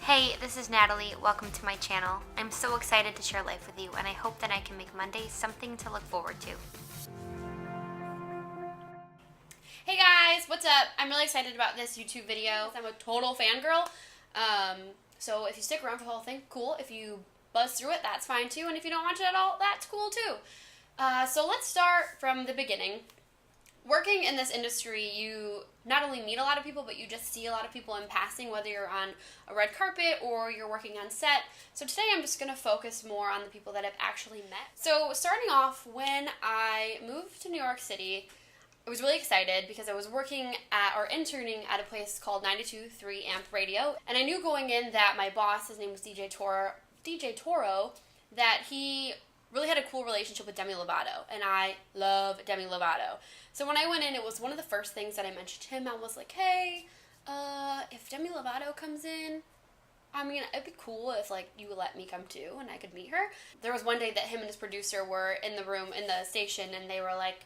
Hey, this is Natalie. Welcome to my channel. I'm so excited to share life with you, and I hope that I can make Mondays something to look forward to. Hey guys, what's up? I'm really excited about this YouTube video. I'm a total fangirl. So if you stick around for the whole thing, cool. If you buzz through it, that's fine too. And if you don't watch it at all, that's cool too. So let's start from the beginning. Working in this industry, you not only meet a lot of people, but you just see a lot of people in passing, whether you're on a red carpet or you're working on set. So today I'm just going to focus more on the people that I've actually met. So starting off, when I moved to New York City, I was really excited because I was working at, or interning at a place called 92.3 Amp Radio, and I knew going in that my boss, his name was DJ Toro, that he really had a cool relationship with Demi Lovato, and I love Demi Lovato. So when I went in, it was one of the first things that I mentioned to him. I was like, hey, if Demi Lovato comes in, I mean, it'd be cool if, like, you would let me come too and I could meet her. There was one day that him and his producer were in the room, in the station, and they were, like,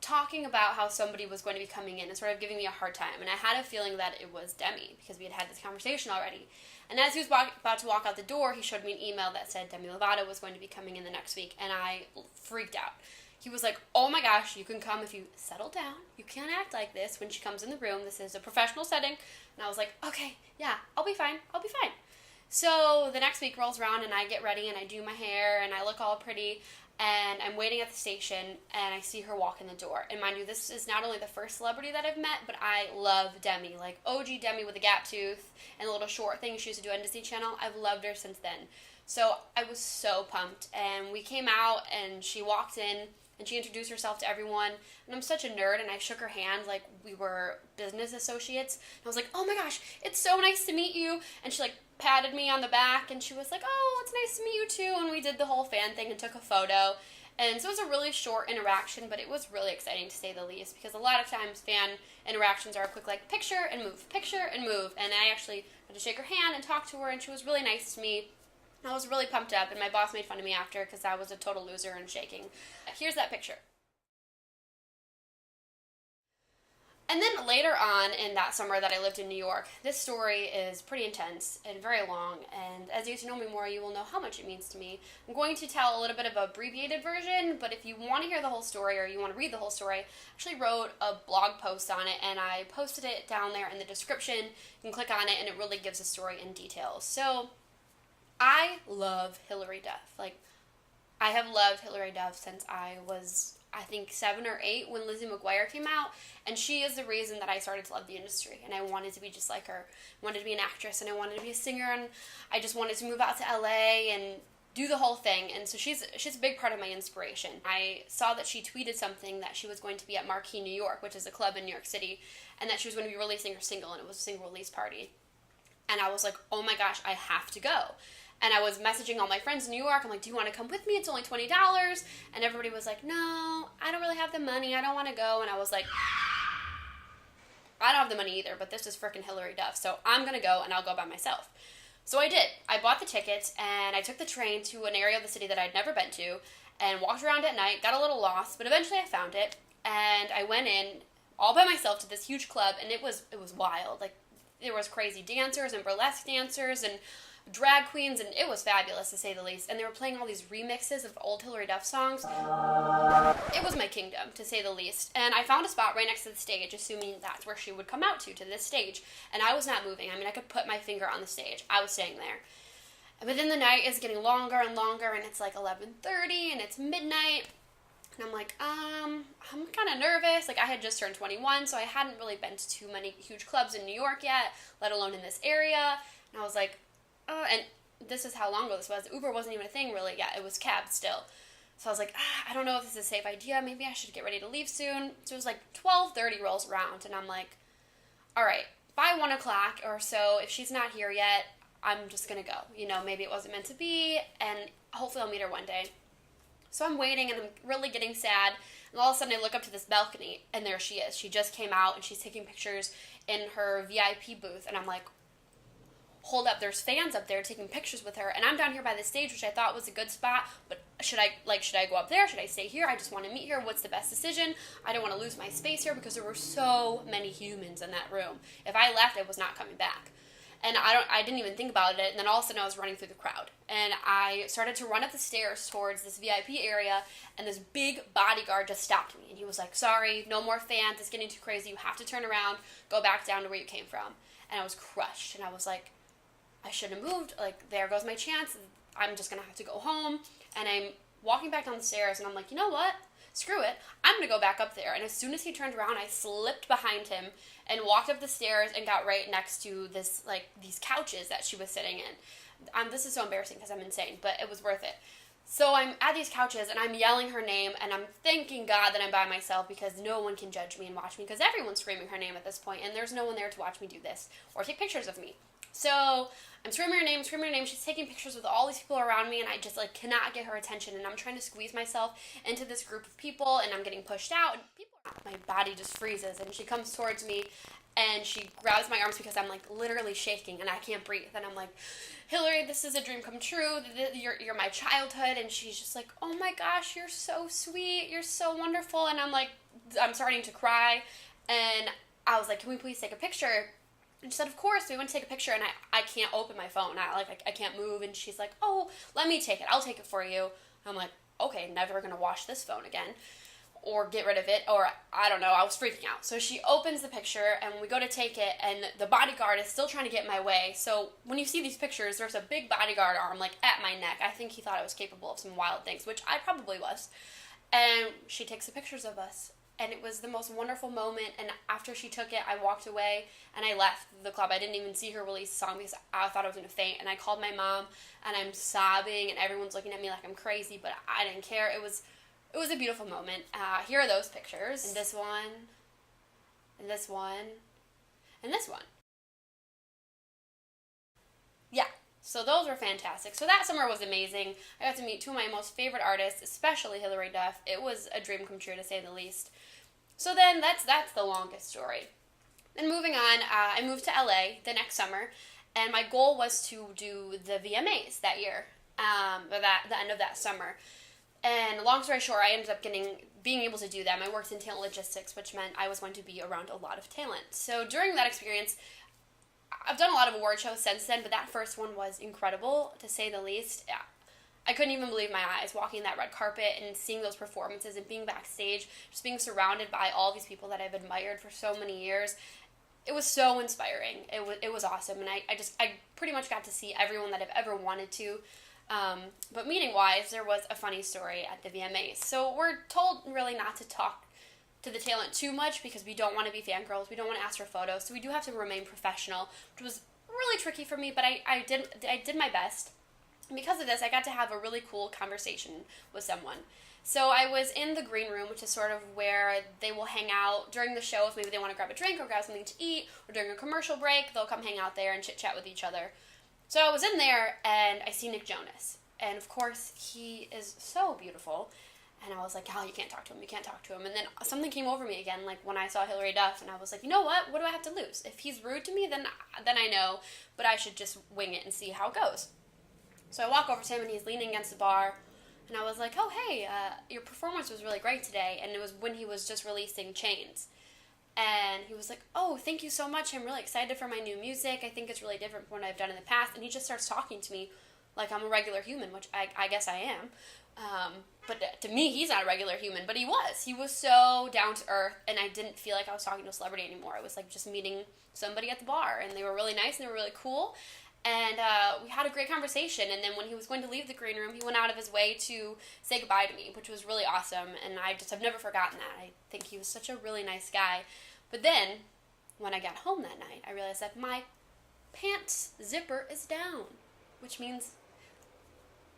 talking about how somebody was going to be coming in and sort of giving me a hard time. And I had a feeling that it was Demi because we had had this conversation already. And as he was about to walk out the door, he showed me an email that said Demi Lovato was going to be coming in the next week, and I freaked out. He was like, oh my gosh, you can come if you settle down. You can't act like this when she comes in the room. This is a professional setting. And I was like, okay, yeah, I'll be fine. So the next week rolls around, and I get ready, and I do my hair, and I look all pretty, and I'm waiting at the station, and I see her walk in the door. And mind you, this is not only the first celebrity that I've met, but I love Demi. Like, OG Demi with a gap tooth and a little short thing she used to do on Disney Channel. I've loved her since then. So I was so pumped. And we came out, and she walked in, and she introduced herself to everyone. And I'm such a nerd, and I shook her hand like we were business associates. And I was like, oh my gosh, it's so nice to meet you. And she, like, patted me on the back, and she was like, oh, it's nice to meet you too. And we did the whole fan thing and took a photo. And so it was a really short interaction, but it was really exciting to say the least, because a lot of times fan interactions are a quick, like, picture and move. And I actually had to shake her hand and talk to her, and she was really nice to me. I was really pumped up, and my boss made fun of me after because I was a total loser and shaking. Here's that picture. And then later on in that summer that I lived in New York, this story is pretty intense and very long, and as you get to know me more, you will know how much it means to me. I'm going to tell a little bit of an abbreviated version, but if you want to hear the whole story or you want to read the whole story, I actually wrote a blog post on it, and I posted it down there in the description. You can click on it, and it really gives the story in detail. So I love Hilary Duff. Like, I have loved Hilary Duff since I was, I think, 7 or 8 when Lizzie McGuire came out, and she is the reason that I started to love the industry, and I wanted to be just like her. I wanted to be an actress, and I wanted to be a singer, and I just wanted to move out to LA and do the whole thing, and so she's a big part of my inspiration. I saw that she tweeted something that she was going to be at Marquee, New York, which is a club in New York City, and that she was going to be releasing her single, and it was a single release party. And I was like, oh my gosh, I have to go. And I was messaging all my friends in New York. I'm like, do you want to come with me? It's only $20. And everybody was like, no, I don't really have the money. I don't want to go. And I was like, I don't have the money either, but this is frickin' Hilary Duff, so I'm going to go, and I'll go by myself. So I did. I bought the tickets, and I took the train to an area of the city that I'd never been to, and walked around at night, got a little lost, but eventually I found it, and I went in all by myself to this huge club, and it was wild. Like, there was crazy dancers and burlesque dancers and drag queens, and it was fabulous, to say the least. And they were playing all these remixes of old Hilary Duff songs. It was my kingdom, to say the least. And I found a spot right next to the stage, assuming that's where she would come out to this stage. And I was not moving. I mean, I could put my finger on the stage. I was staying there. But then the night is getting longer and longer, and it's like 11:30, and it's midnight. And I'm like, I'm kind of nervous. Like, I had just turned 21, so I hadn't really been to too many huge clubs in New York yet, let alone in this area. And I was like, and this is how long ago this was. Uber wasn't even a thing really yet. It was cab still. So I was like, I don't know if this is a safe idea. Maybe I should get ready to leave soon. So it was like 12:30 rolls around, and I'm like, all right, by 1 o'clock or so, if she's not here yet, I'm just going to go. You know, maybe it wasn't meant to be, and hopefully I'll meet her one day. So I'm waiting, and I'm really getting sad, and all of a sudden I look up to this balcony, and there she is. She just came out, and she's taking pictures in her VIP booth, and I'm like, hold up, there's fans up there taking pictures with her, and I'm down here by the stage, which I thought was a good spot, but should I go up there? Should I stay here? I just want to meet her. What's the best decision? I don't want to lose my space here because there were so many humans in that room. If I left, I was not coming back. And I didn't even think about it, and then all of a sudden I was running through the crowd. And I started to run up the stairs towards this VIP area, and this big bodyguard just stopped me. And he was like, sorry, no more fans, it's getting too crazy, you have to turn around, go back down to where you came from. And I was crushed, and I was like, I shouldn't have moved, like, there goes my chance, I'm just gonna have to go home. And I'm walking back down the stairs, and I'm like, you know what? Screw it, I'm gonna go back up there. And as soon as he turned around, I slipped behind him and walked up the stairs and got right next to this, like, these couches that she was sitting in. This is so embarrassing because I'm insane, but it was worth it. So I'm at these couches and I'm yelling her name, and I'm thanking God that I'm by myself because no one can judge me and watch me because everyone's screaming her name at this point, and there's no one there to watch me do this or take pictures of me. So I'm screaming her name, screaming her name. She's taking pictures with all these people around me, and I just, like, cannot get her attention. And I'm trying to squeeze myself into this group of people, and I'm getting pushed out. And my body just freezes, and she comes towards me, and she grabs my arms because I'm, like, literally shaking, and I can't breathe. And I'm like, Hilary, this is a dream come true. You're my childhood. And she's just like, oh my gosh, you're so sweet. You're so wonderful. And I'm starting to cry. And I was like, can we please take a picture? And she said, of course. We went to take a picture, and I can't open my phone. I can't move. And she's like, oh, let me take it. I'll take it for you. I'm like, okay, never going to wash this phone again or get rid of it, or I don't know. I was freaking out. So she opens the picture, and we go to take it, and the bodyguard is still trying to get in my way. So when you see these pictures, there's a big bodyguard arm, like, at my neck. I think he thought I was capable of some wild things, which I probably was. And she takes the pictures of us. And it was the most wonderful moment, and after she took it, I walked away, and I left the club. I didn't even see her release the song because I thought I was going to faint, and I called my mom, and I'm sobbing, and everyone's looking at me like I'm crazy, but I didn't care. It was a beautiful moment. Here are those pictures, and this one, and this one, and this one. Yeah. So those were fantastic. So that summer was amazing. I got to meet two of my most favorite artists, especially Hilary Duff. It was a dream come true, to say the least. So then that's the longest story. Then moving on, I moved to LA the next summer, and my goal was to do the VMAs that year, the end of that summer. And long story short, I ended up being able to do them. I worked in talent logistics, which meant I was going to be around a lot of talent. So during that experience, I've done a lot of award shows since then, but that first one was incredible, to say the least. Yeah. I couldn't even believe my eyes walking that red carpet and seeing those performances and being backstage, just being surrounded by all these people that I've admired for so many years. It was so inspiring. It was awesome, and I pretty much got to see everyone that I've ever wanted to. But meeting-wise, there was a funny story at the VMAs. So we're told really not to talk to the talent too much because we don't want to be fangirls. We don't want to ask for photos, so we do have to remain professional, which was really tricky for me, but I did my best. And because of this, I got to have a really cool conversation with someone. So I was in the green room, which is sort of where they will hang out during the show if maybe they want to grab a drink or grab something to eat, or during a commercial break, they'll come hang out there and chit-chat with each other. So I was in there, and I see Nick Jonas. And of course, he is so beautiful. And I was like, oh, you can't talk to him, you can't talk to him. And then something came over me again, like when I saw Hilary Duff, and I was like, you know what do I have to lose? If he's rude to me, then I know, but I should just wing it and see how it goes. So I walk over to him, and he's leaning against the bar, and I was like, oh, hey, your performance was really great today. And it was when he was just releasing Chains. And he was like, oh, thank you so much. I'm really excited for my new music. I think it's really different from what I've done in the past. And he just starts talking to me like I'm a regular human, which I guess I am. But to me, he's not a regular human, but he was. He was so down to earth, and I didn't feel like I was talking to a celebrity anymore. It was like just meeting somebody at the bar, and they were really nice, and they were really cool. And we had a great conversation, and then when he was going to leave the green room, he went out of his way to say goodbye to me, which was really awesome, and I've never forgotten that. I think he was such a really nice guy. But then, when I got home that night, I realized that my pants zipper is down, which means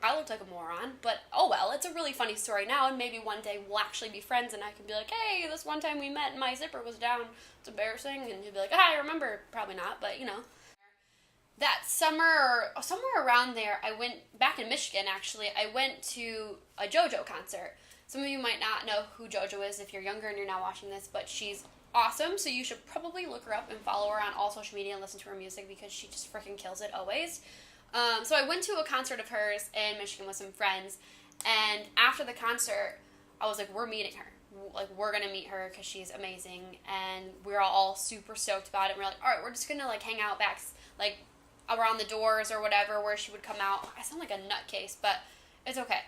I looked like a moron, but oh well, it's a really funny story now, and maybe one day we'll actually be friends, and I can be like, hey, this one time we met and my zipper was down, it's embarrassing, and he'll be like, I remember, probably not, but you know. That summer, or somewhere around there, I went, back in Michigan actually, I went to a Jojo concert. Some of you might not know who Jojo is if you're younger and you're now watching this, but she's awesome, so you should probably look her up and follow her on all social media and listen to her music because she just freaking kills it always. So I went to a concert of hers in Michigan with some friends, and after the concert, I was like, we're meeting her. Like, we're gonna meet her because she's amazing, and we're all super stoked about it. And we're like, all right, we're just gonna, like, hang out back, like, around the doors or whatever where she would come out. I sound like a nutcase, but it's okay.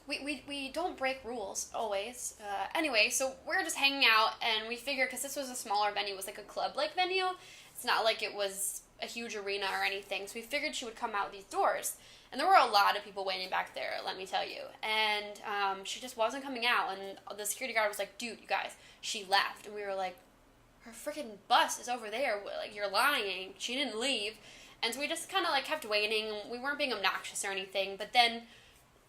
We don't break rules always. Anyway, so we're just hanging out, and we figured, because this was a smaller venue, it was like a club-like venue. It's not like it was a huge arena or anything. So we figured she would come out these doors. And there were a lot of people waiting back there, let me tell you. And she just wasn't coming out. And the security guard was like, dude, you guys, she left. And we were like, her freaking bus is over there. Like, you're lying. She didn't leave. And so we just kind of like kept waiting. We weren't being obnoxious or anything. But then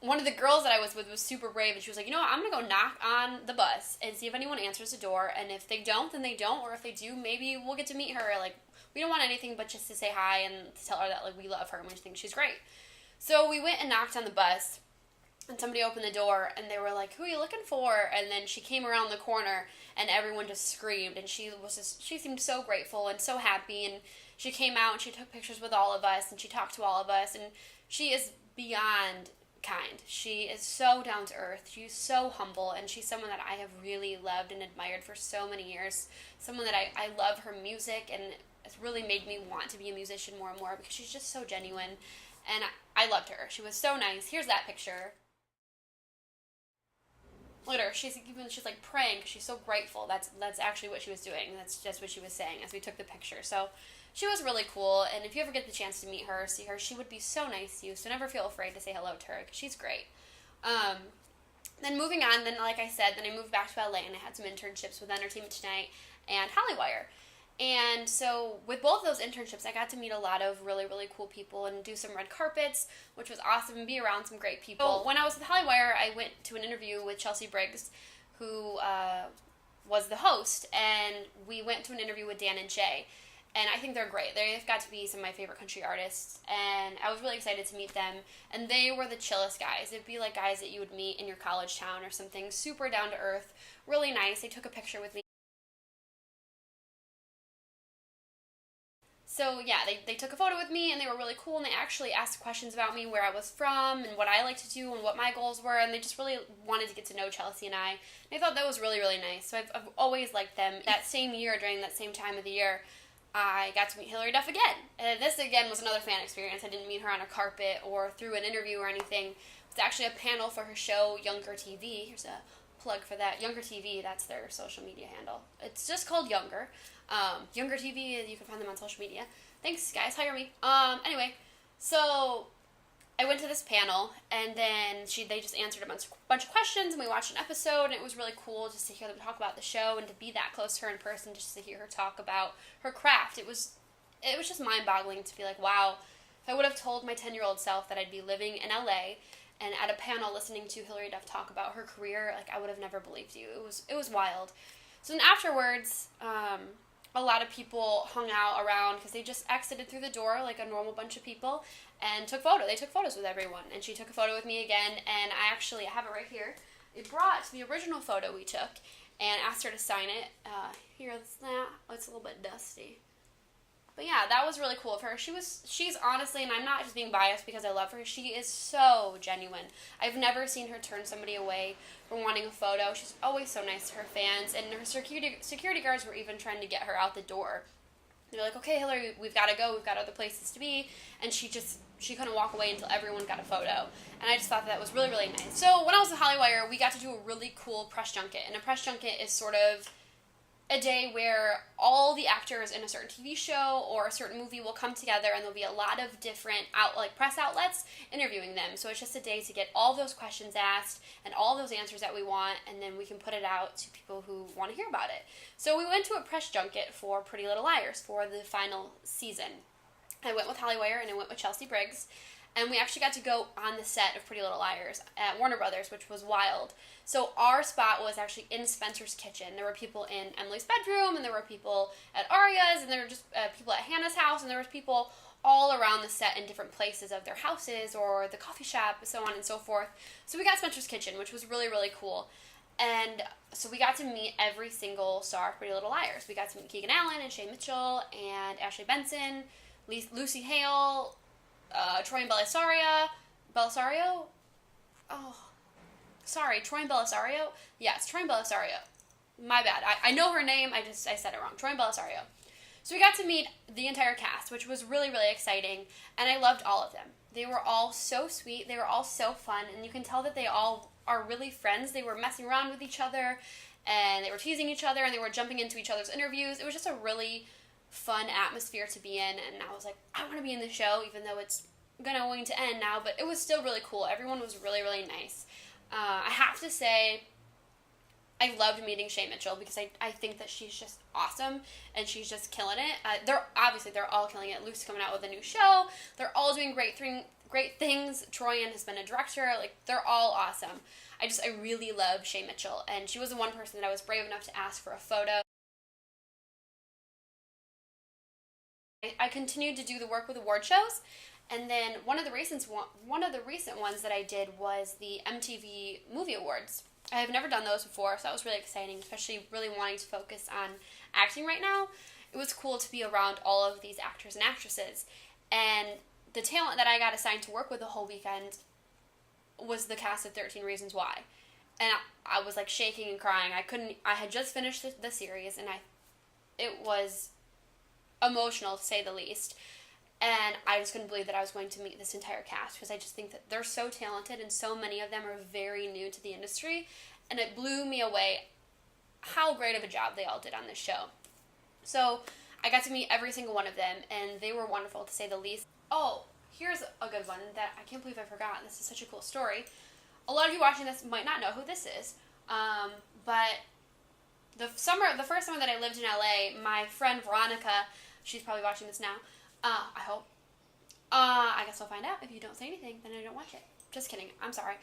one of the girls that I was with was super brave. And she was like, you know what, I'm going to go knock on the bus and see if anyone answers the door. And if they don't, then they don't. Or if they do, maybe we'll get to meet her. Like, we don't want anything but just to say hi and to tell her that, like, we love her and we think she's great. So we went and knocked on the bus, and somebody opened the door, and they were like, who are you looking for? And then she came around the corner, and everyone just screamed, and she seemed so grateful and so happy, and she came out, and she took pictures with all of us, and she talked to all of us, and she is beyond kind. She is so down to earth. She's so humble, and she's someone that I have really loved and admired for so many years. Someone that I love her music, and it's really made me want to be a musician more and more because she's just so genuine. And I loved her. She was so nice. Here's that picture. Look at her. She's like praying because she's so grateful. That's actually what she was doing. That's just what she was saying as we took the picture. So she was really cool. And if you ever get the chance to meet her, see her, she would be so nice to you. So never feel afraid to say hello to her because she's great. Then moving on, then like I said, then I moved back to LA and I had some internships with Entertainment Tonight and Hollywire. And so with both those internships, I got to meet a lot of really, really cool people and do some red carpets, which was awesome, and be around some great people. When I was with Hollywire, I went to an interview with Chelsea Briggs, who was the host, and we went to an interview with Dan and Shay. And I think they're great. They've got to be some of my favorite country artists, and I was really excited to meet them. And they were the chillest guys. It'd be like guys that you would meet in your college town or something, super down to earth, really nice. They took a picture with me. So yeah, they took a photo with me, and they were really cool, and they actually asked questions about me, where I was from, and what I like to do, and what my goals were, and they just really wanted to get to know Chelsea and I. And I thought that was really, really nice. So I've always liked them. That same year, during that same time of the year, I got to meet Hilary Duff again. And this, again, was another fan experience. I didn't meet her on a carpet or through an interview or anything. It was actually a panel for her show, Younger TV. Here's a plug for that. Younger TV, that's their social media handle. It's just called Younger. Younger TV, you can find them on social media. Thanks, guys. Hire me. Anyway, so I went to this panel, and then they just answered a bunch of questions, and we watched an episode, and it was really cool just to hear them talk about the show and to be that close to her in person, just to hear her talk about her craft. It was just mind-boggling to be like, wow, if I would have told my 10-year-old self that I'd be living in LA and at a panel listening to Hilary Duff talk about her career, like, I would have never believed you. It was wild. So then afterwards, a lot of people hung out around because they just exited through the door like a normal bunch of people and took photos. They took photos with everyone, and she took a photo with me again, and I have it right here. It brought the original photo we took and asked her to sign it. Here's that. Oh, it's a little bit dusty. But yeah, that was really cool of her. She's honestly, and I'm not just being biased because I love her, she is so genuine. I've never seen her turn somebody away from wanting a photo. She's always so nice to her fans, and her security guards were even trying to get her out the door. They're like, okay, Hilary, we've got to go. We've got other places to be. And she couldn't walk away until everyone got a photo. And I just thought that was really, really nice. So when I was at Hollywire, we got to do a really cool press junket. And a press junket is sort of a day where all the actors in a certain TV show or a certain movie will come together, and there'll be a lot of different press outlets interviewing them. So it's just a day to get all those questions asked and all those answers that we want, and then we can put it out to people who want to hear about it. So we went to a press junket for Pretty Little Liars for the final season. I went with Hollywire and I went with Chelsea Briggs. And we actually got to go on the set of Pretty Little Liars at Warner Brothers, which was wild. So our spot was actually in Spencer's kitchen. There were people in Emily's bedroom, and there were people at Aria's, and there were just people at Hannah's house, and there was people all around the set in different places of their houses or the coffee shop, so on and so forth. So we got Spencer's kitchen, which was really, really cool. And so we got to meet every single star of Pretty Little Liars. We got to meet Keegan Allen and Shay Mitchell and Ashley Benson, Lucy Hale, Troy and Bellisario? Oh, sorry, Troy and Bellisario? Yeah, it's Troy and Bellisario. My bad. I know her name, I said it wrong. Troy and Bellisario. So we got to meet the entire cast, which was really, really exciting, and I loved all of them. They were all so sweet, they were all so fun, and you can tell that they all are really friends. They were messing around with each other, and they were teasing each other, and they were jumping into each other's interviews. It was just a really fun atmosphere to be in, and I was like, I want to be in the show, even though it's going to end now, but it was still really cool. Everyone was really, really nice. I have to say, I loved meeting Shay Mitchell because I think that she's just awesome and she's just killing it. They're all killing it. Luke's coming out with a new show. They're all doing great things. Troyan has been a director. Like, they're all awesome. I really love Shay Mitchell, and she was the one person that I was brave enough to ask for a photo. I continued to do the work with award shows, and then one of the recent ones that I did was the MTV Movie Awards. I have never done those before, so that was really exciting, especially really wanting to focus on acting right now. It was cool to be around all of these actors and actresses, and the talent that I got assigned to work with the whole weekend was the cast of 13 Reasons Why. And I was like shaking and crying. I had just finished the series, and it was emotional to say the least. And I just couldn't believe that I was going to meet this entire cast, because I just think that they're so talented and so many of them are very new to the industry, and it blew me away how great of a job they all did on this show. So I got to meet every single one of them, and they were wonderful to say the least. Oh, here's a good one that I can't believe I forgot. This is such a cool story. A lot of you watching this might not know who this is, but the first summer that I lived in LA, my friend Veronica, she's probably watching this now, I hope. I guess I'll find out. If you don't say anything, then I don't watch it. Just kidding. I'm sorry.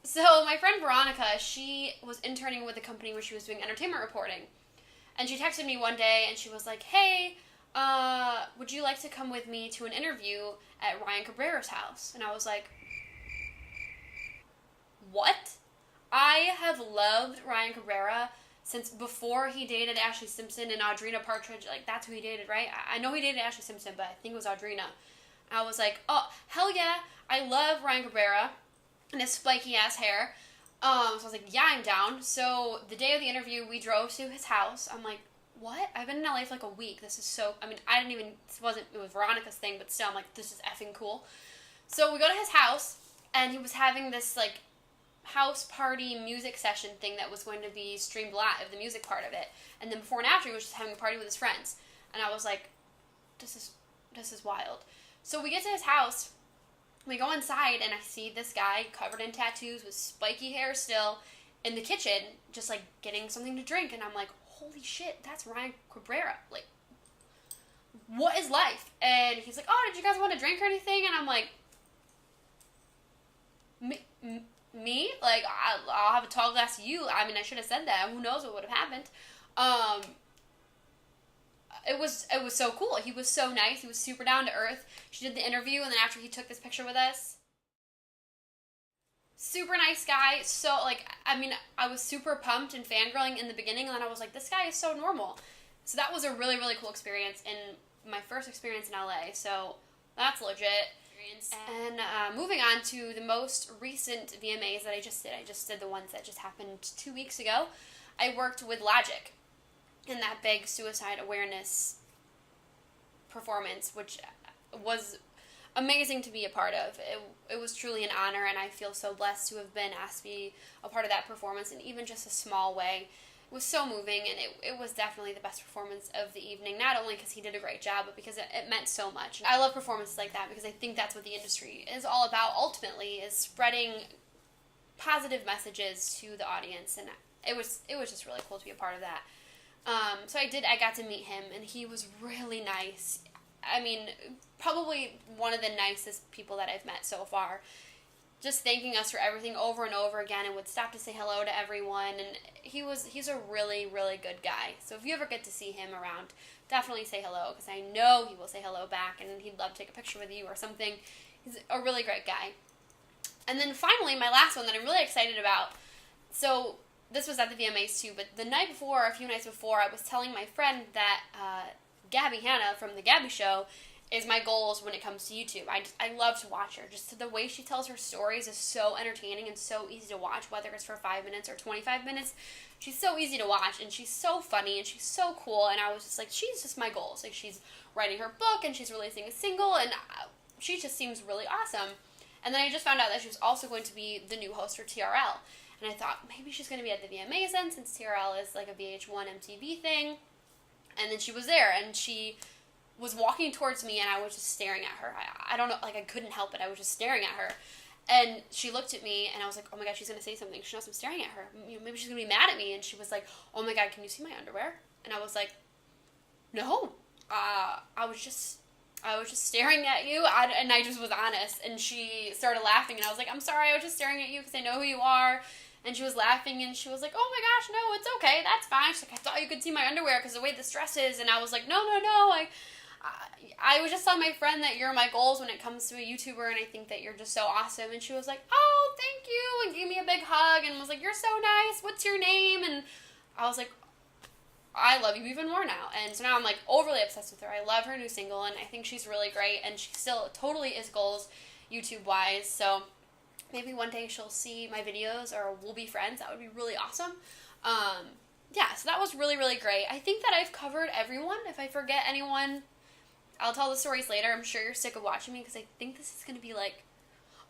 So my friend Veronica, she was interning with a company where she was doing entertainment reporting. And she texted me one day and she was like, hey, would you like to come with me to an interview at Ryan Cabrera's house? And I was like, what? I have loved Ryan Cabrera since before he dated Ashley Simpson and Audrina Partridge. Like, that's who he dated, right? I know he dated Ashley Simpson, but I think it was Audrina. I was like, oh, hell yeah, I love Ryan Cabrera and his spiky-ass hair. So I was like, yeah, I'm down. So the day of the interview, we drove to his house. I'm like, what? I've been in LA for like a week. This is so, it was Veronica's thing, but still, I'm like, this is effing cool. So we go to his house, and he was having this, like, house party music session thing that was going to be streamed live, the music part of it. And then before and after, he was just having a party with his friends. And I was like, this is wild. So we get to his house, we go inside, and I see this guy covered in tattoos with spiky hair still in the kitchen, just like getting something to drink. And I'm like, holy shit, that's Ryan Cabrera. Like, what is life? And he's like, oh, did you guys want a drink or anything? And I'm like, me? Like, I'll have a tall glass of you. I should have said that. Who knows what would have happened? It was so cool. He was so nice. He was super down to earth. She did the interview, and then after he took this picture with us, super nice guy. So, like, I was super pumped and fangirling in the beginning, and then I was like, this guy is so normal. So that was a really, really cool experience, and my first experience in LA. So that's legit. And moving on to the most recent VMAs that I just did the ones that just happened 2 weeks ago. I worked with Logic in that big suicide awareness performance, which was amazing to be a part of. It was truly an honor, and I feel so blessed to have been asked to be a part of that performance in even just a small way. It was so moving, and it was definitely the best performance of the evening, not only because he did a great job, but because it meant so much. I love performances like that because I think that's what the industry is all about ultimately, is spreading positive messages to the audience, and it was just really cool to be a part of that. So I got to meet him, and he was really nice. Probably one of the nicest people that I've met so far. Just thanking us for everything over and over again, and would stop to say hello to everyone, and he's a really, really good guy. So if you ever get to see him around, definitely say hello, because I know he will say hello back, and he'd love to take a picture with you or something. He's a really great guy. And then finally, my last one that I'm really excited about, so this was at the VMAs too, but the night before, a few nights before, I was telling my friend that Gabby Hanna from The Gabby Show is my goals when it comes to YouTube. I love to watch her. Just the way she tells her stories is so entertaining and so easy to watch, whether it's for 5 minutes or 25 minutes. She's so easy to watch, and she's so funny, and she's so cool, and I was just like, she's just my goals. Like, she's writing her book, and she's releasing a single, and she just seems really awesome. And then I just found out that she was also going to be the new host for TRL. And I thought, maybe she's going to be at the VMAs then, since TRL is like a VH1 MTV thing. And then she was there, and she was walking towards me, and I was just staring at her. I don't know, like, I couldn't help it. I was just staring at her. And she looked at me, and I was like, oh my God, she's going to say something. She knows I'm staring at her. You know, maybe she's going to be mad at me. And she was like, oh my God, can you see my underwear? And I was like, no. I was just staring at you, and I just was honest. And she started laughing, and I was like, I'm sorry, I was just staring at you because I know who you are. And she was laughing, and she was like, oh my gosh, no, it's okay, that's fine. She's like, I thought you could see my underwear because the way this dress is. And I was like, no, I was just telling my friend that you're my goals when it comes to a YouTuber, and I think that you're just so awesome. And she was like, oh, thank you, and gave me a big hug, and was like, you're so nice, what's your name? And I was like, I love you even more now. And so now I'm like overly obsessed with her. I love her new single, and I think she's really great, and she still totally is goals YouTube wise. So maybe one day she'll see my videos, or we'll be friends. That would be really awesome. Yeah, so that was really, really great. I think that I've covered everyone. If I forget anyone, I'll tell the stories later. I'm sure you're sick of watching me because I think this is going to be like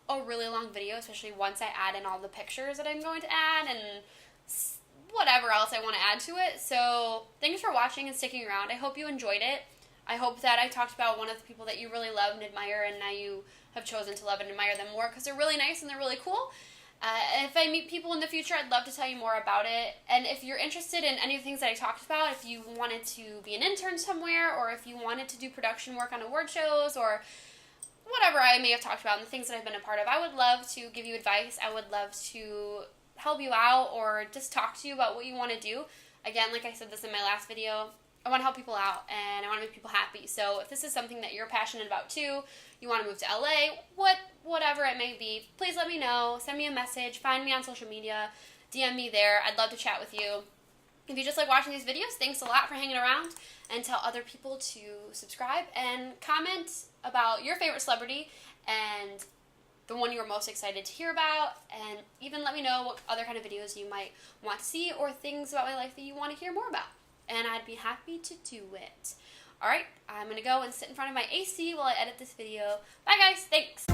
a really long video, especially once I add in all the pictures that I'm going to add and whatever else I want to add to it. So thanks for watching and sticking around. I hope you enjoyed it. I hope that I talked about one of the people that you really love and admire, and now you have chosen to love and admire them more because they're really nice and they're really cool. If I meet people in the future, I'd love to tell you more about it. And if you're interested in any of the things that I talked about, if you wanted to be an intern somewhere, or if you wanted to do production work on award shows, or whatever I may have talked about and the things that I've been a part of, I would love to give you advice. I would love to help you out or just talk to you about what you want to do. Again, like I said this in my last video, I want to help people out and I want to make people happy. So if this is something that you're passionate about too, you want to move to LA, whatever it may be, please let me know. Send me a message. Find me on social media. DM me there. I'd love to chat with you. If you just like watching these videos, thanks a lot for hanging around, and tell other people to subscribe and comment about your favorite celebrity and the one you were most excited to hear about, and even let me know what other kind of videos you might want to see or things about my life that you want to hear more about, and I'd be happy to do it. Alright, I'm going to go and sit in front of my AC while I edit this video. Bye guys, thanks!